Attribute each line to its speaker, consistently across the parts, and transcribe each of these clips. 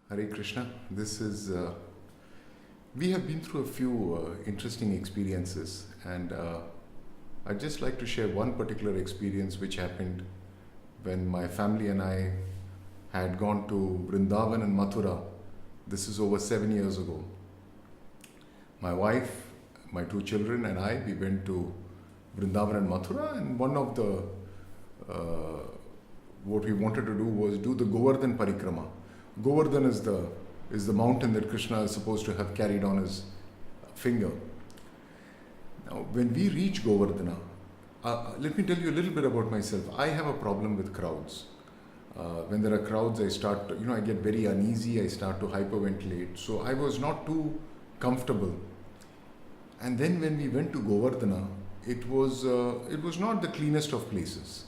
Speaker 1: Hare Krishna. We have been through a few interesting experiences, and I'd just like to share one particular experience which happened when my family and I had gone to Brindaban and Mathura. This is over 7 years ago. My wife, my two children, and I, we went to Brindaban and Mathura, and one of the what we wanted to do was do the Govardhan Parikrama. Govardhan is the mountain that Krishna is supposed to have carried on his finger. Now, when we reach Govardhana, let me tell you a little bit about myself. I have a problem with crowds. When there are crowds, I get very uneasy. I start to hyperventilate. So I was not too comfortable. And then when we went to Govardhana, it was not the cleanest of places.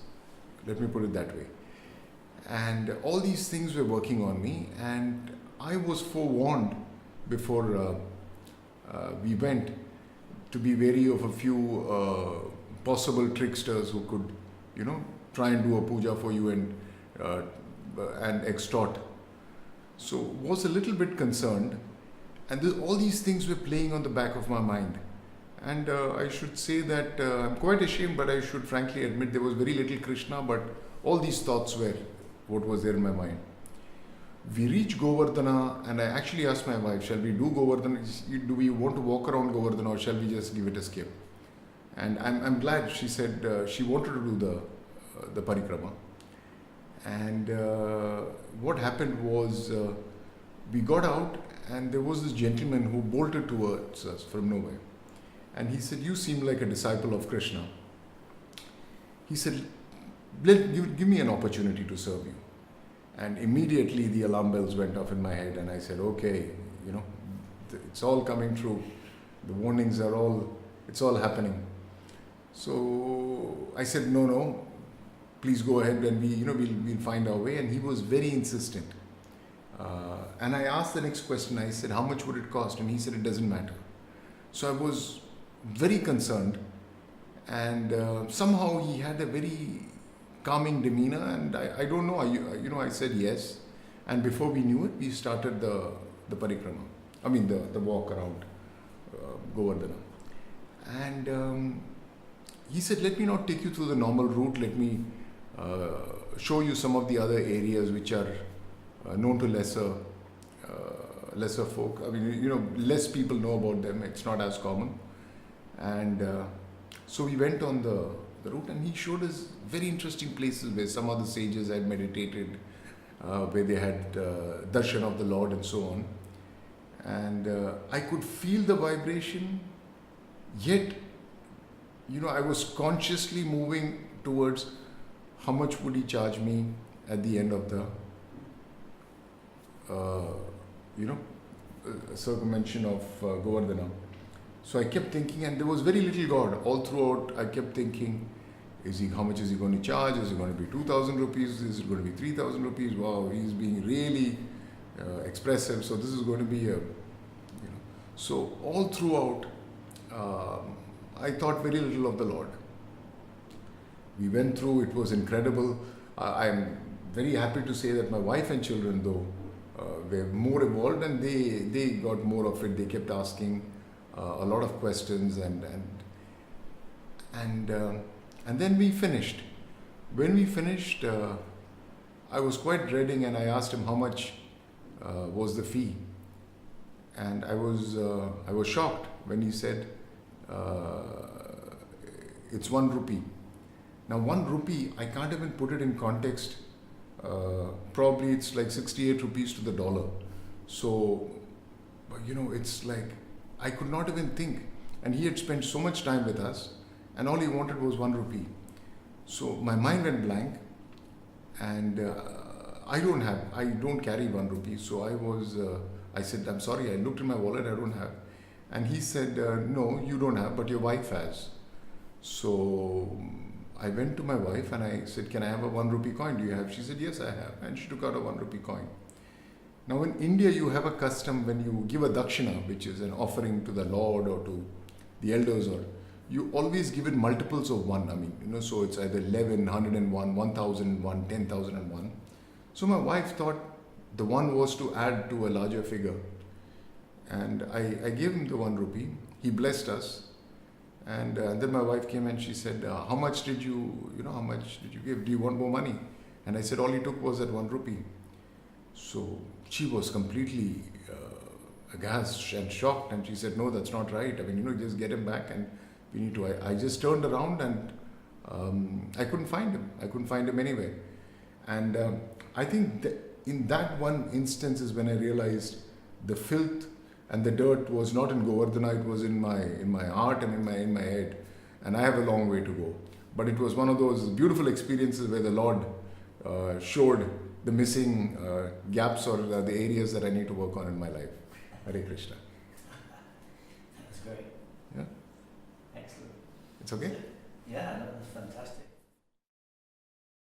Speaker 1: Let me put it that way. And all these things were working on me, and I was forewarned before we went to be wary of a few possible tricksters who could, try and do a puja for you and extort. So was a little bit concerned, and all these things were playing on the back of my mind. And I should say that I'm quite ashamed, but I should frankly admit there was very little Krishna, but all these thoughts were what was there in my mind. We reached Govardhana, and I actually asked my wife, shall we do Govardhana? Do we want to walk around Govardhana, or shall we just give it a skip? And I'm glad she said she wanted to do the Parikrama. And what happened was we got out, and there was this gentleman who bolted towards us from nowhere. And he said, "You seem like a disciple of Krishna." He said, give me an opportunity to serve you. And immediately the alarm bells went off in my head, and I said, okay, it's all coming true. The warnings it's all happening. So I said, no, please go ahead, and we'll find our way. And he was very insistent. And I asked the next question. I said, how much would it cost? And he said, it doesn't matter. So I was very concerned, and somehow he had a very calming demeanor, and I don't know, I said yes, and before we knew it, we started the Parikrama, the walk around Govardhana. And he said, let me not take you through the normal route, let me show you some of the other areas which are known to lesser folk. Less people know about them, it's not as common. And so we went on the route, and he showed us very interesting places where some of the sages had meditated, where they had darshan of the Lord and so on. And I could feel the vibration, yet, I was consciously moving towards how much would he charge me at the end of the, circumambulation of Govardhana. So I kept thinking, and there was very little God. All throughout, I kept thinking, how much is he going to charge? Is it going to be 2,000 rupees? Is it going to be 3,000 rupees? Wow, he's being really expressive. So this is going to be So all throughout, I thought very little of the Lord. We went through, it was incredible. I'm very happy to say that my wife and children, though, were more involved, and they got more of it. They kept asking a lot of questions, and then we finished. When we finished, I was quite dreading, and I asked him how much was the fee, and I was shocked when he said it's 1 rupee. Now 1 rupee, I can't even put it in context. Probably it's like 68 rupees to the dollar. So, it's like I could not even think. And he had spent so much time with us, and all he wanted was 1 rupee. So my mind went blank, and I don't carry 1 rupee. So I said, I'm sorry, I looked in my wallet, I don't have. And he said, no, you don't have, but your wife has. So I went to my wife and I said, can I have a 1 rupee coin? Do you have? She said, yes, I have. And she took out a 1 rupee coin. Now in India, you have a custom when you give a dakshina, which is an offering to the Lord or to the elders, or you always give it multiples of 1. So it's either 11, 101, 1001, 10,001. So my wife thought, The one was to add to a larger figure. And I gave him the 1 rupee. He blessed us. And then my wife came and she said, how much did you give? Do you want more money? And I said, all he took was that 1 rupee. So she was completely aghast and shocked. And she said, no, that's not right. I mean, just get him back and we need to. I just turned around and I couldn't find him. I couldn't find him anywhere. And I think that in that one instance is when I realized the filth and the dirt was not in Govardhana, it was in my heart and in my head. And I have a long way to go. But it was one of those beautiful experiences where the Lord showed the missing gaps or the areas that I need to work on in my life. Hare Krishna.
Speaker 2: That's great.
Speaker 1: Yeah?
Speaker 2: Excellent.
Speaker 1: It's okay?
Speaker 2: Yeah, that was fantastic.